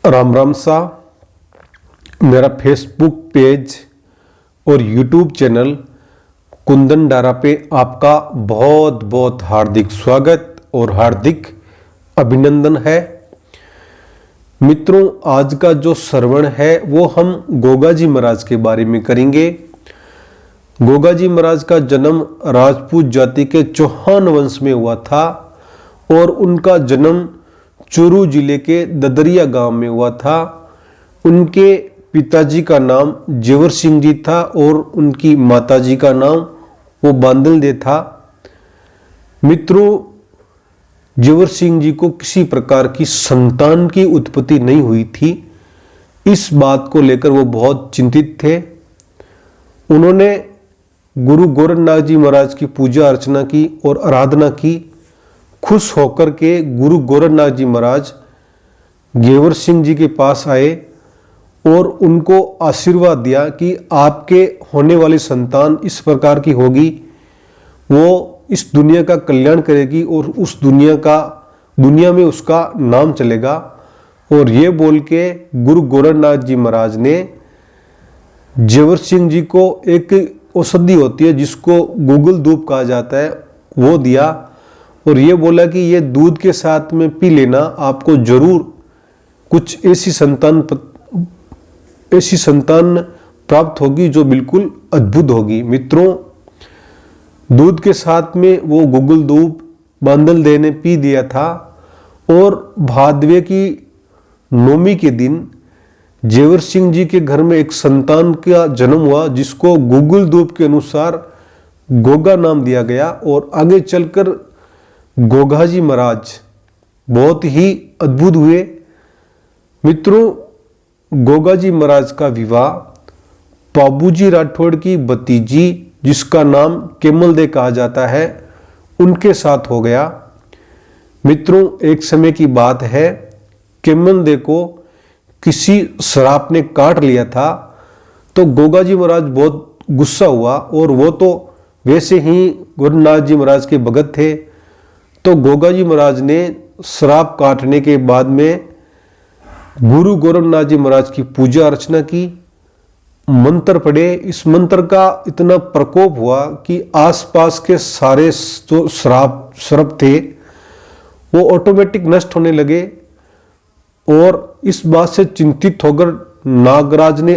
राम राम सा। मेरा Facebook page और यूट्यूब चैनल कुंदन डारा पे आपका बहुत बहुत हार्दिक स्वागत और हार्दिक अभिनंदन है। मित्रों, आज का जो श्रवण है वो हम गोगा जी महाराज के बारे में करेंगे। गोगा जी महाराज का जन्म राजपूत जाति के चौहान वंश में हुआ था और उनका जन्म चूरू जिले के ददरिया गांव में हुआ था। उनके पिताजी का नाम जेवर सिंह जी था और उनकी माताजी का नाम वो बांदल दे था। मित्रों, जेवर सिंह जी को किसी प्रकार की संतान की उत्पत्ति नहीं हुई थी। इस बात को लेकर वो बहुत चिंतित थे। उन्होंने गुरु गोरखनाथ जी महाराज की पूजा अर्चना की और आराधना की। खुश होकर के गुरु गोरखनाथ जी महाराज जेवर सिंह जी के पास आए और उनको आशीर्वाद दिया कि आपके होने वाली संतान इस प्रकार की होगी, वो इस दुनिया का कल्याण करेगी और उस दुनिया में उसका नाम चलेगा। और ये बोल के गुरु गोरखनाथ जी महाराज ने जेवर सिंह जी को एक औषधि होती है जिसको गूगल धूप कहा जाता है, वो दिया और ये बोला कि ये दूध के साथ में पी लेना, आपको जरूर कुछ ऐसी संतान प्राप्त होगी जो बिल्कुल अद्भुत होगी। मित्रों, दूध के साथ में वो गूगल धूप बांदल दे ने पी दिया था और भादवे की नौमी के दिन जेवर सिंह जी के घर में एक संतान का जन्म हुआ जिसको गूगल धूप के अनुसार गोगा नाम दिया गया। और आगे चलकर गोगा जी महाराज बहुत ही अद्भुत हुए। मित्रों, गोगा जी महाराज का विवाह पाबूजी राठौड़ की भतीजी जिसका नाम केमल दे कहा जाता है उनके साथ हो गया। मित्रों, एक समय की बात है, केमल दे को किसी श्राप ने काट लिया था तो गोगा जी महाराज बहुत गुस्सा हुआ और वो तो वैसे ही गोरखनाथ जी महाराज के भगत थे। तो गोगा जी महाराज ने श्राप काटने के बाद में गुरु गोरखनाथ जी महाराज की पूजा अर्चना की, मंत्र पढ़े। इस मंत्र का इतना प्रकोप हुआ कि आसपास के सारे जो श्राप थे वो ऑटोमेटिक नष्ट होने लगे। और इस बात से चिंतित होकर नागराज ने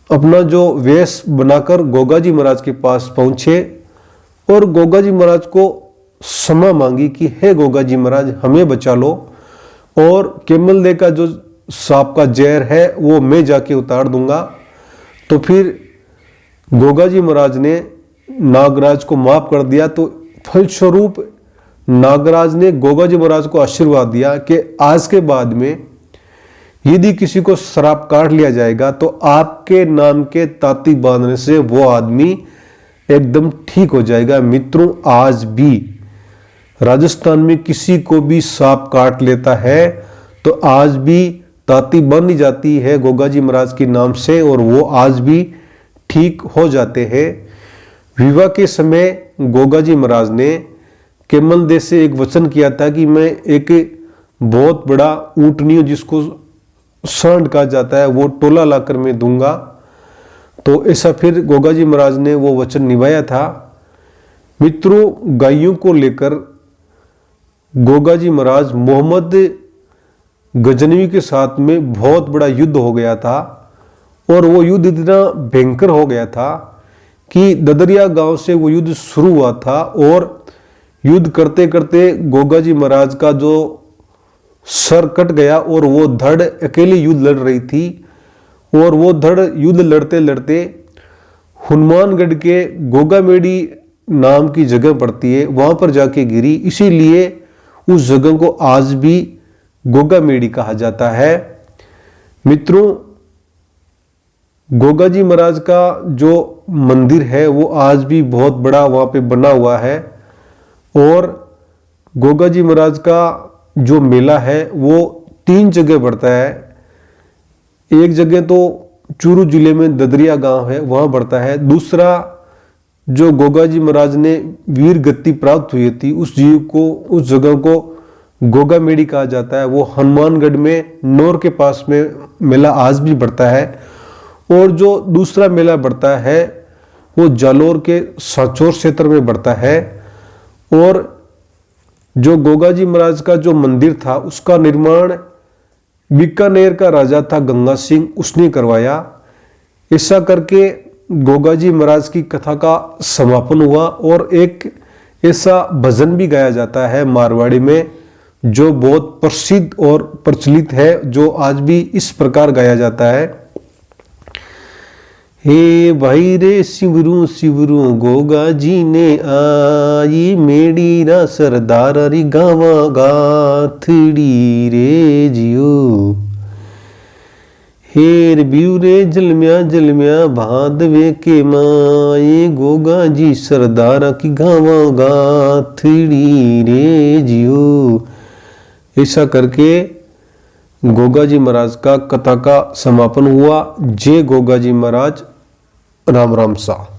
अपना जो वेश बनाकर गोगा जी महाराज के पास पहुंचे और गोगा जी महाराज को क्षमा मांगी कि हे गोगा जी महाराज, हमें बचा लो और केमल दे का जो सांप का जहर है वो मैं जाके उतार दूंगा। तो फिर गोगा जी महाराज ने नागराज को माफ कर दिया। तो फलस्वरूप नागराज ने गोगा जी महाराज को आशीर्वाद दिया कि आज के बाद में यदि किसी को श्राप काट लिया जाएगा तो आपके नाम के ताती बांधने से वो आदमी एकदम ठीक हो जाएगा। मित्रों, आज भी राजस्थान में किसी को भी सांप काट लेता है तो आज भी ताती बन जाती है गोगा जी महाराज के नाम से और वो आज भी ठीक हो जाते हैं। विवाह के समय गोगा जी महाराज ने केमल दे से एक वचन किया था कि मैं एक बहुत बड़ा ऊँटनी जिसको सांड कहा जाता है वो टोला लाकर मैं दूंगा। तो ऐसा फिर गोगा जी महाराज ने वो वचन निभाया था। मित्रों, गायों को लेकर गोगा जी महाराज मोहम्मद गजनवी के साथ में बहुत बड़ा युद्ध हो गया था और वो युद्ध इतना भयंकर हो गया था कि ददरिया गांव से वो युद्ध शुरू हुआ था और युद्ध करते करते गोगा जी महाराज का जो सर कट गया और वो धड़ अकेले युद्ध लड़ रही थी। और वो धड़ युद्ध लड़ते लड़ते हनुमानगढ़ के गोगामेड़ी नाम की जगह पड़ती है, वहां पर जाके गिरी। इसीलिए उस जगह को आज भी गोगामेड़ी कहा जाता है। मित्रों, गोगा जी महाराज का जो मंदिर है वो आज भी बहुत बड़ा वहां पे बना हुआ है। और गोगा जी महाराज का जो मेला है वो 3 जगह बढ़ता है। एक जगह तो चूरू जिले में ददरिया गांव है वहां बढ़ता है। दूसरा जो गोगा जी महाराज ने वीर गति प्राप्त हुई थी उस जगह को गोगा मेड़ी कहा जाता है, वो हनुमानगढ़ में नौर के पास में मेला आज भी बढ़ता है। और जो दूसरा मेला बढ़ता है वो जालोर के सांचौर क्षेत्र में बढ़ता है। और जो गोगा जी महाराज का जो मंदिर था उसका निर्माण बीकानेर का राजा था गंगा सिंह, उसने करवाया। ऐसा करके गोगा जी महाराज की कथा का समापन हुआ। और एक ऐसा भजन भी गाया जाता है मारवाड़ी में जो बहुत प्रसिद्ध और प्रचलित है, जो आज भी इस प्रकार गाया जाता है। हे भाई रे शिवरू शिवरू गोगा जी ने आई, मेड़ी रा सरदार री गावा गाथड़ी रे जियो। हेर ब्यूरे जलम्या भादवे के माए, गोगा जी सरदार की गावा गाथड़ी रे जियो। ऐसा करके गोगा जी महाराज का कथा का समापन हुआ। जय गोगा जी महाराज। राम राम सा।